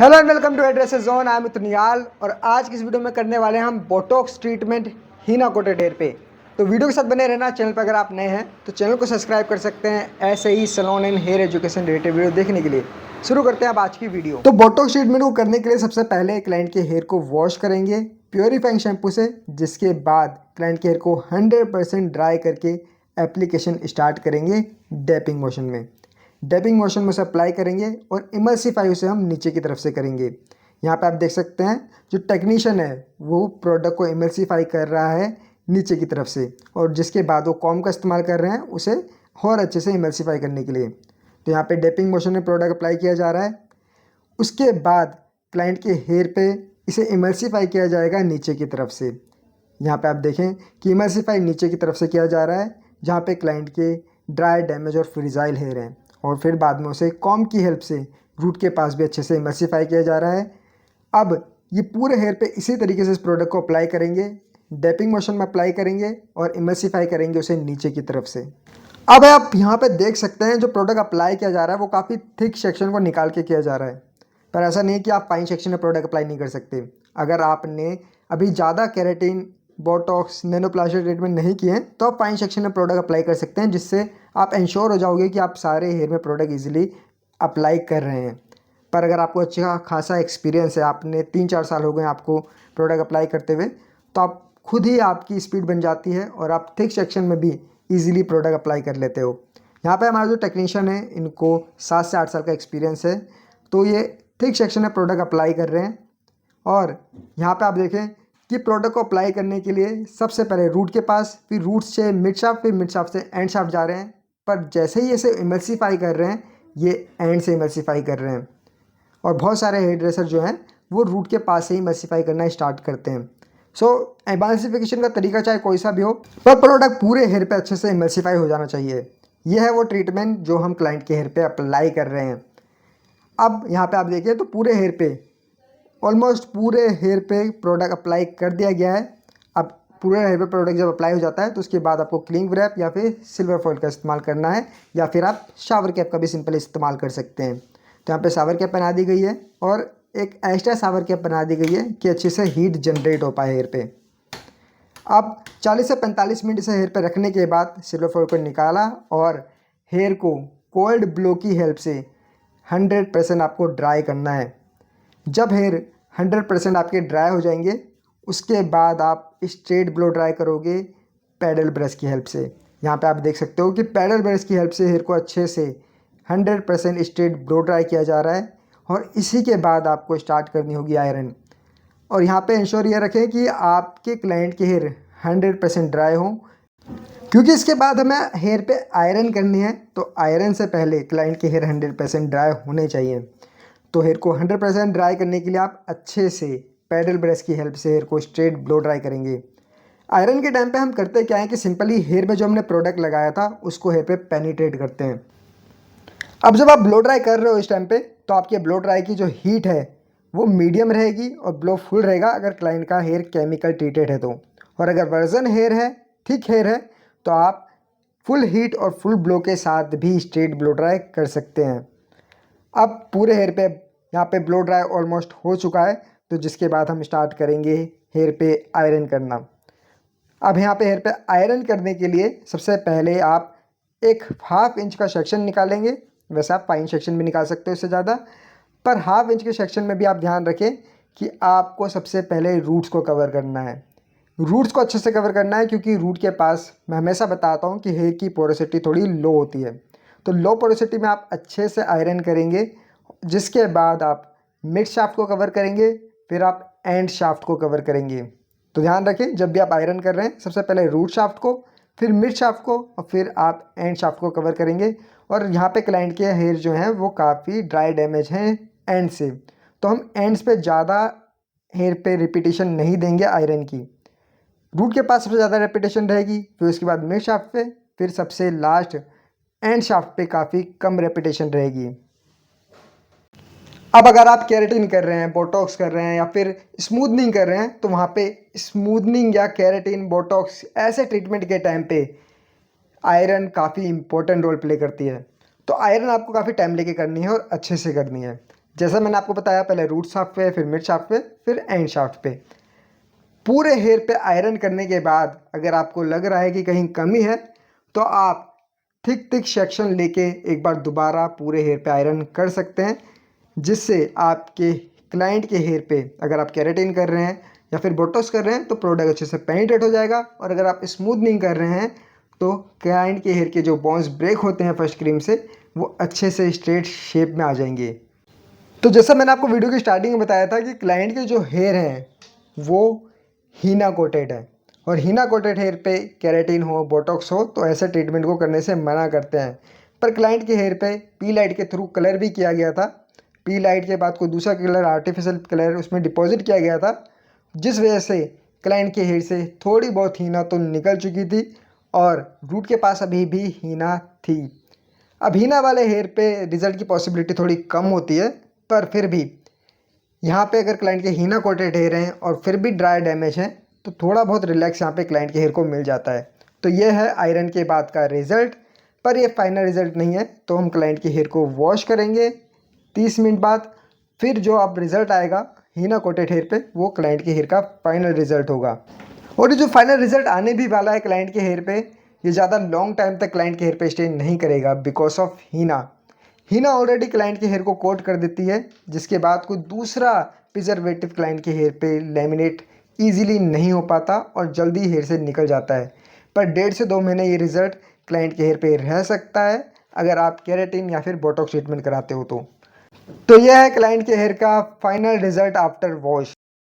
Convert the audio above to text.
Hello and welcome to address zone. I am Tuniyal और आज की इस वीडियो में करने वाले हैं हम बोटॉक्स ट्रीटमेंट हीना कोटेड हेयर पे। तो वीडियो के साथ बने रहना। चैनल पर अगर आप नए हैं तो चैनल को सब्सक्राइब कर सकते हैं ऐसे ही salon and hair education related video देखने के लिए। शुरू करते हैं अब आज की वीडियो। तो बोटॉक्स ट्रीटमेंट को करने के लिए सबसे पहले क्लाइंट के हेयर को वॉश करेंगे प्योरीफाइंग शैम्पू से, जिसके बाद क्लाइंट के हेयर को 100% ड्राई करके एप्लीकेशन स्टार्ट करेंगे डैपिंग मोशन में। डैपिंग मोशन में उसे अप्लाई करेंगे और इमल्सिफाई उसे हम नीचे की तरफ से करेंगे। यहाँ पे आप देख सकते हैं जो टेक्नीशियन है वो प्रोडक्ट को इमल्सिफाई कर रहा है नीचे की तरफ से, और जिसके बाद वो कॉम का इस्तेमाल कर रहे हैं उसे और अच्छे से इमल्सिफाई करने के लिए। तो यहाँ पे डैपिंग मोशन में प्रोडक्ट अप्लाई किया जा रहा है। उसके बाद क्लाइंट के हेयर पे इसे इमल्सिफाई किया जाएगा नीचे की तरफ से। यहाँ पे आप देखें कि इमल्सिफाई नीचे की तरफ से किया जा रहा है जहाँ पे क्लाइंट के ड्राई, डैमेज और फ्रिजाइल हेयर हैं, और फिर बाद में उसे कॉम की हेल्प से रूट के पास भी अच्छे से इमल्सिफाई किया जा रहा है। अब ये पूरे हेयर पे इसी तरीके से इस प्रोडक्ट को अप्लाई करेंगे, डैपिंग मोशन में अप्लाई करेंगे और इमल्सिफाई करेंगे उसे नीचे की तरफ से। अब आप यहाँ पे देख सकते हैं जो प्रोडक्ट अप्लाई किया जा रहा है वो काफ़ी थिक सेक्शन को निकाल के किया जा रहा है, पर ऐसा नहीं है कि आप फाइन सेक्शन में प्रोडक्ट अप्लाई नहीं कर सकते। अगर आपने अभी ज़्यादा केराटिन, बोटॉक्स, नैनोप्लास्टिक ट्रीटमेंट नहीं किए हैं तो आप फाइन सेक्शन में प्रोडक्ट अप्लाई कर सकते हैं, जिससे आप इंश्योर हो जाओगे कि आप सारे हेयर में प्रोडक्ट इजीली अप्लाई कर रहे हैं। पर अगर आपको अच्छा खासा एक्सपीरियंस है, आपने 3-4 साल हो गए आपको प्रोडक्ट अप्लाई करते हुए, तो आप खुद ही आपकी स्पीड बन जाती है और आप थिक सेक्शन में भी ईजिली प्रोडक्ट अप्लाई कर लेते हो। यहाँ पे हमारा जो टेक्नीशियन है इनको 7 से 8 साल का एक्सपीरियंस है, तो ये थिक सेक्शन में प्रोडक्ट अप्लाई कर रहे हैं। और यहाँ पे आप देखें कि प्रोडक्ट को अप्लाई करने के लिए सबसे पहले रूट के पास, फिर रूट से मिड शाफ्ट, फिर मिड शाफ्ट से एंड शाफ्ट जा रहे हैं। पर जैसे ही इसे इमल्सिफाई कर रहे हैं ये एंड से इमल्सिफाई कर रहे हैं, और बहुत सारे हेयर ड्रेसर जो हैं वो रूट के पास से ही इमल्सिफाई करना स्टार्ट करते हैं। सो इमल्सिफिकेशन का तरीका चाहे कोई सा भी हो, पर प्रोडक्ट पूरे हेयर पे अच्छे से इमल्सिफाई हो जाना चाहिए। यह है वो ट्रीटमेंट जो हम क्लाइंट के हेयर पे अप्लाई कर रहे हैं। अब यहाँ पे आप देखिए तो पूरे हेयर पे, ऑलमोस्ट पूरे हेयर पे प्रोडक्ट अप्लाई कर दिया गया है। अब पूरे हेयर पे प्रोडक्ट जब अप्लाई हो जाता है तो उसके बाद आपको क्लिंग रैप या फिर सिल्वर फॉइल का इस्तेमाल करना है, या फिर आप शावर कैप का भी सिंपल इस्तेमाल कर सकते हैं। तो यहाँ पे शावर कैप बना दी गई है और एक एक्स्ट्रा शावर कैप बना दी गई है कि अच्छे से हीट जनरेट हो पाए हेयर पे। अब 40 से 45 मिनट से हेयर पे रखने के बाद सिल्वर फॉइल को निकाला और हेयर को कोल्ड ब्लो की हेल्प से 100% आपको ड्राई करना है। जब हेयर 100% आपके ड्राई हो जाएंगे उसके बाद आप स्ट्रेट ब्लो ड्राई करोगे पैडल ब्रश की हेल्प से। यहाँ पे आप देख सकते हो कि पैडल ब्रश की हेल्प से हेयर को अच्छे से 100% स्ट्रेट ब्लो ड्राई किया जा रहा है, और इसी के बाद आपको स्टार्ट करनी होगी आयरन। और यहाँ पे इंश्योर ये रखें कि आपके क्लाइंट के हेयर 100% ड्राई हो, क्योंकि इसके बाद हमें हेयर पे आयरन करनी है। तो आयरन से पहले क्लाइंट के हेयर 100% ड्राई होने चाहिए। तो हेयर को 100% ड्राई करने के लिए आप अच्छे से पैडल ब्रश की हेल्प से हेयर को स्ट्रेट ब्लो ड्राई करेंगे। आयरन के टाइम पे हम करते क्या है कि सिंपली हेयर में जो हमने प्रोडक्ट लगाया था उसको हेयर पे पेनिट्रेट करते हैं। अब जब आप ब्लो ड्राई कर रहे हो इस टाइम पे, तो आपके ब्लो ड्राई की जो हीट है वो मीडियम रहेगी और ब्लो फुल रहेगा अगर क्लाइंट का हेयर केमिकल ट्रीटेड है तो। और अगर वर्जन हेयर है, थिक हेयर है, तो आप फुल हीट और फुल ब्लो के साथ भी स्ट्रेट ब्लो ड्राई कर सकते हैं। अब पूरे हेयर पे यहाँ पे ब्लो ड्राई ऑलमोस्ट हो चुका है, तो जिसके बाद हम स्टार्ट करेंगे हेयर पे आयरन करना। अब यहाँ पे हेयर पे आयरन करने के लिए सबसे पहले आप एक 1/2 इंच का सेक्शन निकालेंगे। वैसे आप फाइन सेक्शन भी निकाल सकते हो इससे ज़्यादा, पर 1/2 इंच के सेक्शन में भी आप ध्यान रखें कि आपको सबसे पहले रूट्स को कवर करना है। रूट्स को अच्छे से कवर करना है, क्योंकि रूट के पास मैं हमेशा बताता हूँ कि हेयर की पोरोसिटी थोड़ी लो होती है। तो लो पोरोसिटी में आप अच्छे से आयरन करेंगे, जिसके बाद आप मिड शाफ्ट को कवर करेंगे, फिर आप एंड शाफ्ट को कवर करेंगे। तो ध्यान रखें जब भी आप आयरन कर रहे हैं सबसे पहले रूट शाफ्ट को, फिर मिड शाफ्ट को, और फिर आप एंड शाफ्ट को कवर करेंगे। और यहाँ पे क्लाइंट के हेयर जो हैं वो काफ़ी ड्राई डैमेज हैं एंड से, तो हम एंड्स पे ज़्यादा हेयर पे रिपीटेशन नहीं देंगे आयरन की। रूट के पास सबसे ज़्यादा रेपिटेशन रहेगी, फिर उसके बाद मिड शाफ्ट पे, फिर सबसे लास्ट एंड शाफ्ट पे काफ़ी कम रेपिटेशन रहेगी। अब अगर आप केराटिन कर रहे हैं, बोटॉक्स कर रहे हैं या फिर स्मूथनिंग कर रहे हैं, तो वहाँ पे स्मूथनिंग या केराटिन, बोटॉक्स ऐसे ट्रीटमेंट के टाइम पे आयरन काफ़ी इंपॉर्टेंट रोल प्ले करती है। तो आयरन आपको काफ़ी टाइम लेके करनी है और अच्छे से करनी है। जैसा मैंने आपको बताया, पहले रूट शाफ्ट पे, फिर मिड शाफ्ट पे, फिर एंड शाफ्ट पे। पूरे हेयर पे आयरन करने के बाद अगर आपको लग रहा है कि कहीं कमी है तो आप थिक सेक्शन लेके एक बार दोबारा पूरे हेयर पे आयरन कर सकते हैं, जिससे आपके क्लाइंट के हेयर पे अगर आप केराटिन कर रहे हैं या फिर बोटॉक्स कर रहे हैं तो प्रोडक्ट अच्छे से पेनिट्रेट हो जाएगा, और अगर आप स्मूथनिंग कर रहे हैं तो क्लाइंट के हेयर के जो बॉन्स ब्रेक होते हैं फर्स्ट क्रीम से, वो अच्छे से स्ट्रेट शेप में आ जाएंगे। तो जैसा मैंने आपको वीडियो की स्टार्टिंग में बताया था कि क्लाइंट के जो हेयर हैं वो हीना कोटेड है, और हीना कोटेड हेयर पे केराटिन हो, बोटॉक्स हो तो ऐसे ट्रीटमेंट को करने से मना करते हैं। पर क्लाइंट के हेयर पे पी लाइट के थ्रू कलर भी किया गया था। पी लाइट के बाद कोई दूसरा कलर, आर्टिफिशियल कलर उसमें डिपॉजिट किया गया था, जिस वजह से क्लाइंट के हेयर से थोड़ी बहुत हीना तो निकल चुकी थी और रूट के पास अभी भी हीना थी। अब हीना वाले हेयर पे रिजल्ट की पॉसिबिलिटी थोड़ी कम होती है, पर फिर भी यहाँ पे अगर क्लाइंट के हीना कोटेड हेयर हैं और फिर भी ड्राई डैमेज है तो थोड़ा बहुत रिलैक्स यहाँ पे क्लाइंट के हेयर को मिल जाता है। तो ये है आयरन के बाद का रिज़ल्ट, पर ये फाइनल रिज़ल्ट नहीं है। तो हम क्लाइंट के हेयर को वॉश करेंगे 30 मिनट बाद, फिर जो अब रिज़ल्ट आएगा हीना कोटेड हेयर पे वो क्लाइंट के हेयर का फाइनल रिज़ल्ट होगा। और ये जो फाइनल रिज़ल्ट आने भी वाला है क्लाइंट के हेयर पे, ये ज़्यादा लॉन्ग टाइम तक क्लाइंट के हेयर पे स्टे नहीं करेगा because of henna. Henna already client के हेयर को कोट कर देती है, जिसके बाद कोई दूसरा प्रिजर्वेटिव क्लाइंट के हेयर पे लैमिनेट इजीली नहीं हो पाता और जल्दी हेयर से निकल जाता है। पर 1.5 से 2 महीने ये रिजल्ट क्लाइंट के हेयर पे रह सकता है अगर आप केराटिन या फिर बोटॉक्स ट्रीटमेंट कराते हो तो। यह है क्लाइंट के हेयर का फाइनल रिजल्ट आफ्टर वॉश।